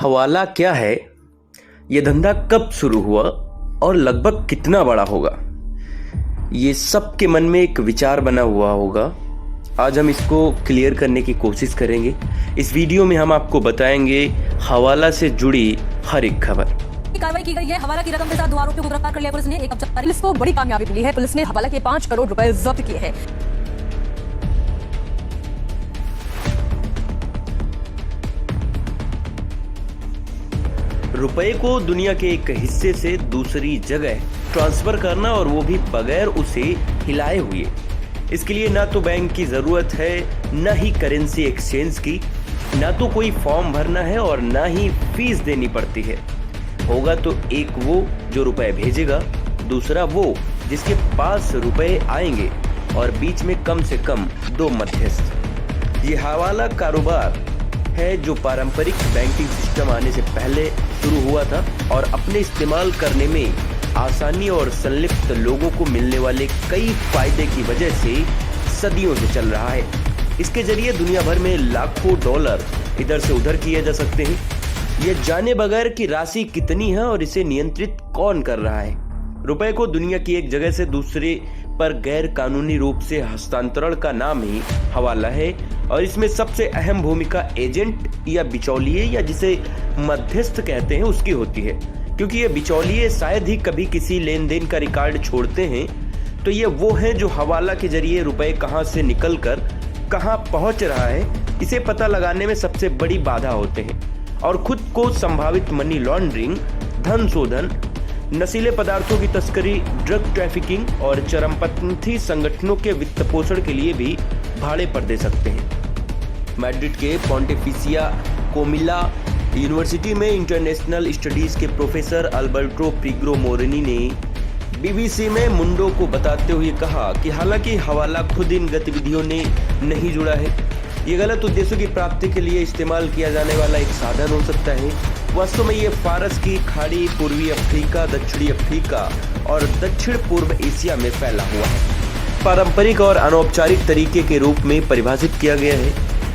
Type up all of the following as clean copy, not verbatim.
हवाला क्या है, ये धंधा कब शुरू हुआ और लगभग कितना बड़ा होगा, ये सबके मन में एक विचार बना हुआ होगा। आज हम इसको क्लियर करने की कोशिश करेंगे। इस वीडियो में हम आपको बताएंगे हवाला से जुड़ी हर एक खबर। कार्रवाई की गई है। हवाला की रकम के साथ दो आरोपियों को गिरफ्तार कर लिया पुलिस ने। पुलिस को बड़ी कामयाबी मिली है। पुलिस ने हवाला के 5 करोड़ रुपए जब्त किए हैं। रुपए को दुनिया के एक हिस्से से दूसरी जगह ट्रांसफर करना, और वो भी बगैर उसे हिलाए हुए। इसके लिए ना तो बैंक की जरूरत है, ना ही करेंसी एक्सचेंज की, ना तो कोई फॉर्म भरना है और ना ही फीस देनी पड़ती है। होगा तो एक वो जो रुपए भेजेगा, दूसरा वो जिसके पास रुपए आएंगे, और बीच में कम से कम 2 मध्यस्थ। ये हवाला कारोबार है जो पारंपरिक बैंकिंग सिस्टम आने से पहले शुरू हुआ था और अपने इस्तेमाल करने में आसानी और संलिप्त लोगों को मिलने वाले कई फायदे की वजह से सदियों से चल रहा है। इसके जरिए दुनिया भर में लाखों डॉलर इधर से उधर किए जा सकते हैं, यह जाने बगैर कि राशि कितनी है और इसे नियंत्रित कौन कर रहा है। रुपए को दुनिया की एक जगह से दूसरे पर गैर कानूनी रूप से हस्तांतरण का नाम ही हवाला है, और इसमें सबसे अहम भूमिका एजेंट या बिचौलिए या जिसे मध्यस्थ कहते हैं उसकी होती है। क्योंकि ये बिचौलिए शायद ही कभी किसी लेन देन का रिकॉर्ड छोड़ते हैं, तो ये वो हैं जो हवाला के जरिए रुपए कहां से निकलकर कहां पहुंच रहा है इसे पता लगाने में सबसे बड़ी बाधा होते हैं, और खुद को संभावित मनी लॉन्ड्रिंग, धन शोधन, नशीले पदार्थों की तस्करी, ड्रग ट्रैफिकिंग और चरमपंथी संगठनों के वित्त पोषण के लिए भी भाड़े पर दे सकते हैं। मैड्रिड के पोंटिफिसिया कोमिला यूनिवर्सिटी में इंटरनेशनल स्टडीज के प्रोफेसर अल्बर्टो प्रिग्रो मोरेनी ने बीबीसी में मुंडो को बताते हुए कहा कि हालांकि हवाला खुद इन गतिविधियों ने नहीं जुड़ा है, ये गलत उद्देश्यों की प्राप्ति के लिए इस्तेमाल किया जाने वाला एक साधन हो सकता है। वास्तव में ये फारस की खाड़ी, पूर्वी अफ्रीका, दक्षिणी अफ्रीका और दक्षिण पूर्व एशिया में फैला हुआ है। पारंपरिक और अनौपचारिक तरीके के रूप में परिभाषित किया गया है,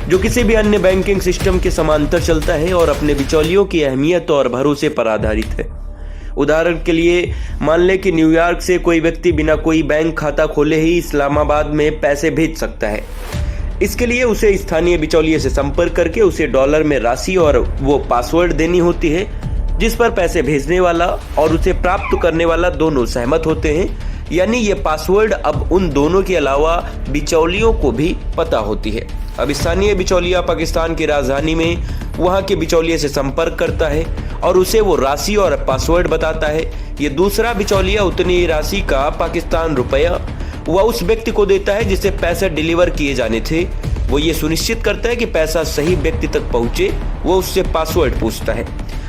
जो किसी भी अन्य बैंकिंग सिस्टम के समांतर चलता है और अपने बिचौलियों की अहमियत और भरोसे पर आधारित है। उदाहरण के लिए मान लें कि न्यूयॉर्क से कोई व्यक्ति बिना कोई बैंक खाता खोले ही इस्लामाबाद में पैसे भेज सकता है। इसके लिए उसे स्थानीय बिचौलिए से संपर्क करके उसे डॉलर में राशि और वो पासवर्ड देनी होती है जिस पर पैसे भेजने वाला और उसे प्राप्त करने वाला दोनों सहमत होते हैं। यानी ये पासवर्ड अब उन दोनों के अलावा बिचौलियों को भी पता होती है। अब स्थानीय बिचौलिया पाकिस्तान की राजधानी में वहां के बिचौलिए से संपर्क करता है और उसे वो राशि और पासवर्ड बताता है। ये दूसरा बिचौलिया उतनी राशि का पाकिस्तान रुपया वह उस व्यक्ति को देता है जिसे पैसे डिलीवर किए जाने थे। वो ये सुनिश्चित करता है कि पैसा सही व्यक्ति तक पहुंचे। वो उससे पासवर्ड पूछता है।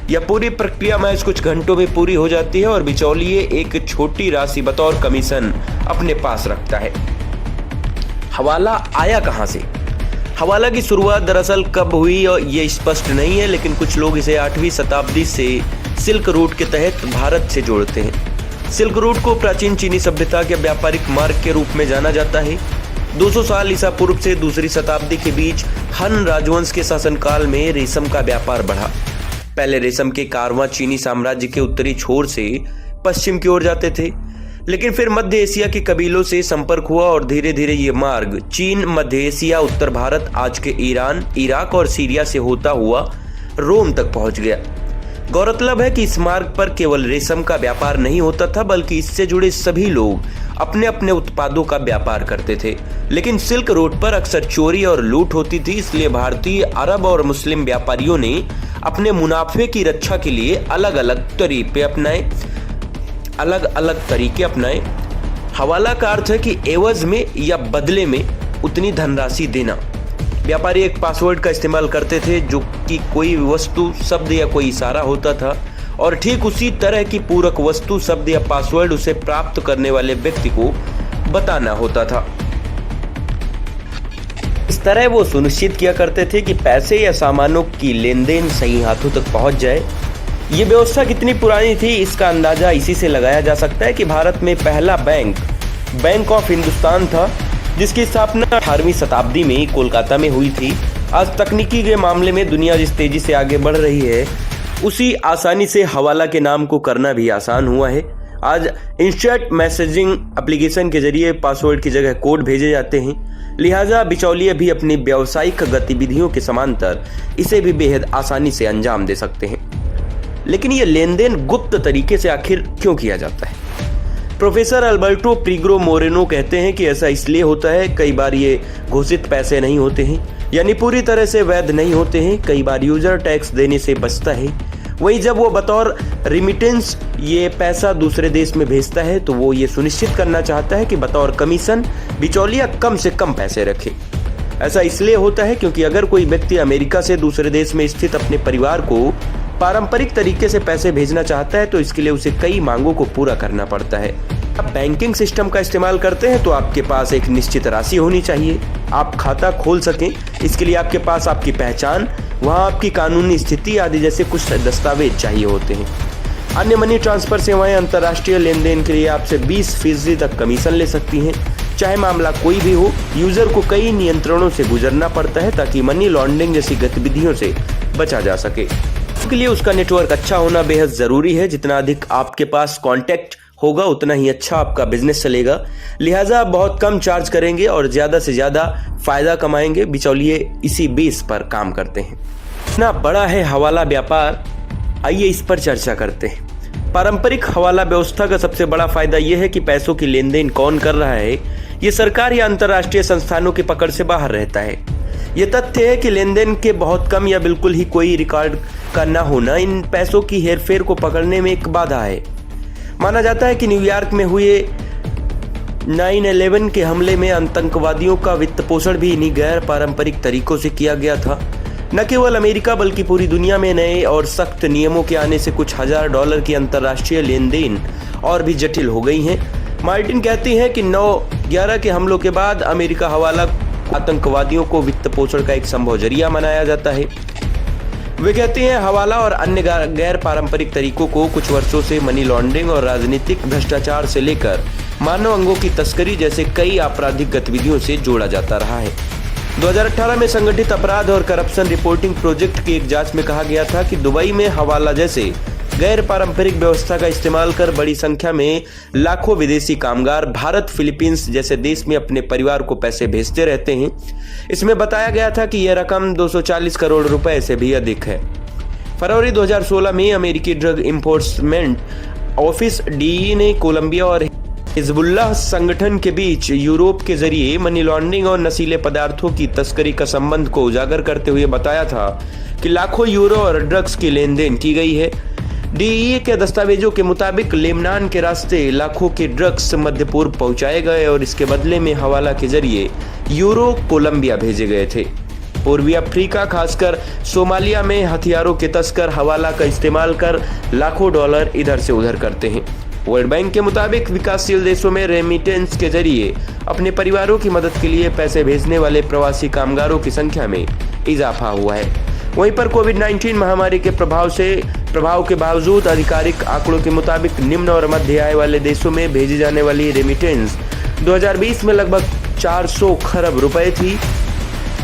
यह पूरी प्रक्रिया महज कुछ घंटों में पूरी हो जाती है और बिचौलिए एक छोटी राशि बतौर कमीशन अपने पास रखता है। हवाला आया कहां से? हवाला की शुरुआत दरअसल कब हुई और ये स्पष्ट नहीं है, लेकिन कुछ लोग इसे 8वीं शताब्दी से सिल्क रूट के तहत भारत से जोड़ते हैं। सिल्क रूट को प्राचीन चीनी सभ्यता के व्यापारिक मार्ग के रूप में जाना जाता है। 200 साल ईसा पूर्व से दूसरी शताब्दी के बीच हन राजवंश के शासनकाल में रेशम का व्यापार बढ़ा। पहले रेशम के कारवां चीनी साम्राज्य के उत्तरी छोर से पश्चिम की ओर जाते थे, लेकिन फिर मध्य एशिया के कबीलों से संपर्क हुआ और धीरे धीरे ये मार्ग चीन, मध्य एशिया, उत्तर भारत, आज के ईरान, इराक और सीरिया से होता हुआ रोम तक पहुंच गया। गौरतलब है कि इस मार्ग पर केवल रेशम का व्यापार नहीं होता था, बल्कि इससे जुड़े सभी लोग अपने अपने उत्पादों का व्यापार करते थे। लेकिन सिल्क रोड पर अक्सर चोरी और लूट होती थी, इसलिए भारतीय, अरब और मुस्लिम व्यापारियों ने अपने मुनाफे की रक्षा के लिए अलग अलग तरीके अपनाए। हवाला का अर्थ है कि एवज में या बदले में उतनी धनराशि देना। व्यापारी एक पासवर्ड का इस्तेमाल करते थे जो कि कोई वस्तु, शब्द या कोई इशारा होता था, और ठीक उसी तरह की पूरक वस्तु, शब्द या पासवर्ड उसे प्राप्त करने वाले व्यक्ति को बताना होता था। इस तरह वो सुनिश्चित किया करते थे कि पैसे या सामानों की लेन देन सही हाथों तक पहुंच जाए। ये व्यवस्था कितनी पुरानी थी इसका अंदाजा इसी से लगाया जा सकता है कि भारत में पहला बैंक ऑफ हिंदुस्तान था, जिसकी स्थापना 18वीं शताब्दी में कोलकाता में हुई थी। आज तकनीकी के मामले में दुनिया जिस तेजी से आगे बढ़ रही है, उसी आसानी से हवाला के नाम को करना भी आसान हुआ है। आज इंस्टेंट मैसेजिंग एप्लीकेशन के जरिए पासवर्ड की जगह कोड भेजे जाते हैं, लिहाजा बिचौलिए भी अपनी व्यावसायिक गतिविधियों के समांतर इसे भी बेहद आसानी से अंजाम दे सकते हैं। लेकिन ये लेन देन गुप्त तरीके से आखिर क्यों किया जाता है? प्रोफेसर अल्बर्टो प्रीग्रो मोरेनो कहते हैं कि ऐसा इसलिए होता है, कई बार ये घोषित पैसे नहीं होते हैं, यानी पूरी तरह से वैध नहीं होते हैं। कई बार यूजर टैक्स देने से बचता है। वहीं जब वो बतौर रिमिटेंस ये पैसा दूसरे देश में भेजता है तो वो ये सुनिश्चित करना चाहता है कि बतौर कमीशन बिचौलिया कम से कम पैसे रखे। ऐसा इसलिए होता है क्योंकि अगर कोई व्यक्ति अमेरिका से दूसरे देश में स्थित अपने परिवार को पारंपरिक तरीके से पैसे भेजना चाहता है तो इसके लिए उसे कई मांगों को पूरा करना पड़ता है। आप बैंकिंग सिस्टम का इस्तेमाल करते हैं तो आपके पास एक निश्चित राशि होनी चाहिए, आप खाता खोल सकें। इसके लिए आपके पास आपकी पहचान, वहाँ आपकी कानूनी स्थिति आदि जैसे कुछ दस्तावेज चाहिए होते हैं। अन्य मनी ट्रांसफर सेवाएं अंतर्राष्ट्रीय लेन देन के लिए आपसे 20% तक कमीशन ले सकती हैं। चाहे मामला कोई भी हो, यूजर को कई नियंत्रणों से गुजरना पड़ता है ताकि मनी लॉन्ड्रिंग जैसी गतिविधियों से बचा जा सके। इसके लिए उसका नेटवर्क अच्छा होना बेहद जरूरी है। जितना अधिक आपके पास कॉन्टैक्ट होगा उतना ही अच्छा आपका बिजनेस चलेगा। लिहाजा आप बहुत कम चार्ज करेंगे और ज्यादा से ज्यादा फायदा कमाएंगे। बिचौलिए इसी बेस पर काम करते हैं। इतना बड़ा है हवाला व्यापार, आइए इस पर चर्चा करते हैं। पारंपरिक हवाला व्यवस्था का सबसे बड़ा फायदा यह है कि पैसों की लेन देन कौन कर रहा है ये सरकार या अंतर्राष्ट्रीय संस्थानों की पकड़ से बाहर रहता है। ये तथ्य है कि लेन देन के बहुत कम या बिल्कुल ही कोई रिकॉर्ड का न होना इन पैसों की हेरफेर को पकड़ने में एक बाधा है। माना जाता है कि न्यूयॉर्क में हुए 9/11 के हमले में आतंकवादियों का वित्त पोषण भी इन्हीं गैर पारंपरिक तरीकों से किया गया था। न केवल अमेरिका बल्कि पूरी दुनिया में नए और सख्त नियमों के आने से कुछ हजार डॉलर की अंतर्राष्ट्रीय लेन देन और भी जटिल हो गई हैं। मार्टिन कहती हैं कि 9/11 के हमलों के बाद अमेरिका हवाला आतंकवादियों को वित्त पोषण का एक संभव जरिया मनाया जाता है। वे कहते हैं हवाला और अन्य गैर पारंपरिक तरीकों को कुछ वर्षों से मनी लॉन्ड्रिंग और राजनीतिक भ्रष्टाचार से लेकर मानव अंगों की तस्करी जैसे कई आपराधिक गतिविधियों से जोड़ा जाता रहा है। 2018 में संगठित अपराध और करप्शन रिपोर्टिंग प्रोजेक्ट की एक जांच में कहा गया था कि दुबई में हवाला जैसे गैर पारंपरिक व्यवस्था का इस्तेमाल कर बड़ी संख्या में लाखों विदेशी कामगार भारत, फिलीपींस जैसे देश में अपने परिवार को पैसे भेजते रहते हैं। इसमें बताया गया था कि यह रकम 240 करोड़ रुपए से भी अधिक है। फरवरी 2016 में अमेरिकी ड्रग इन्फोर्समेंट ऑफिस DEA ने कोलंबिया और हिजबुल्लाह संगठन के बीच यूरोप के जरिए मनी लॉन्ड्रिंग और नशीले पदार्थों की तस्करी का संबंध को उजागर करते हुए बताया था कि लाखों यूरो और ड्रग्स की लेन देन की गई है। DEA के दस्तावेजों के मुताबिक लेबनान के रास्ते लाखों के ड्रग्स मध्य पूर्व पहुंचाए गए और इसके बदले में हवाला के जरिए यूरो कोलंबिया भेजे गए थे। पूर्वी अफ्रीका खासकर सोमालिया में हथियारों के तस्कर हवाला का इस्तेमाल कर लाखों डॉलर इधर से उधर करते हैं। वर्ल्ड बैंक के मुताबिक विकासशील देशों में रेमिटेंस के जरिए अपने परिवारों की मदद के लिए पैसे भेजने वाले प्रवासी कामगारों की संख्या में इजाफा हुआ है। वहीं पर कोविड-19 महामारी के प्रभाव के बावजूद आधिकारिक आंकड़ों के मुताबिक निम्न और मध्य आय वाले देशों में भेजी जाने वाली रेमिटेंस 2020 में लगभग 400 खरब रुपए थी।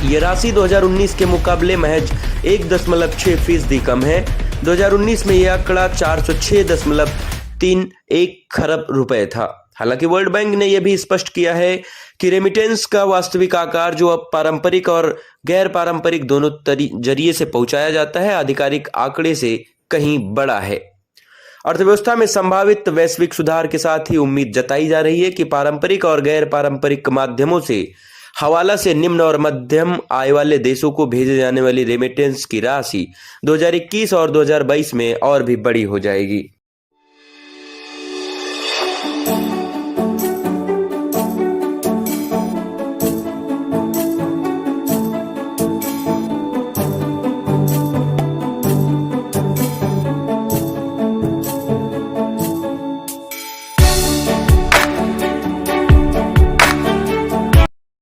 ये राशि 2019 के मुकाबले महज 1.6% कम है। 2019 में यह आंकड़ा 406.31 खरब रुपए था। हालांकि वर्ल्ड बैंक ने यह भी स्पष्ट किया है कि रेमिटेंस का वास्तविक आकार जो अब पारंपरिक और गैर पारंपरिक दोनों जरिए से पहुंचाया जाता है, आधिकारिक आंकड़े से कहीं बड़ा है। अर्थव्यवस्था में संभावित वैश्विक सुधार के साथ ही उम्मीद जताई जा रही है कि पारंपरिक और गैर पारंपरिक माध्यमों से हवाला से निम्न और मध्यम आय वाले देशों को भेजे जाने वाली रेमिटेंस की राशि 2021 और 2022 में और भी बड़ी हो जाएगी।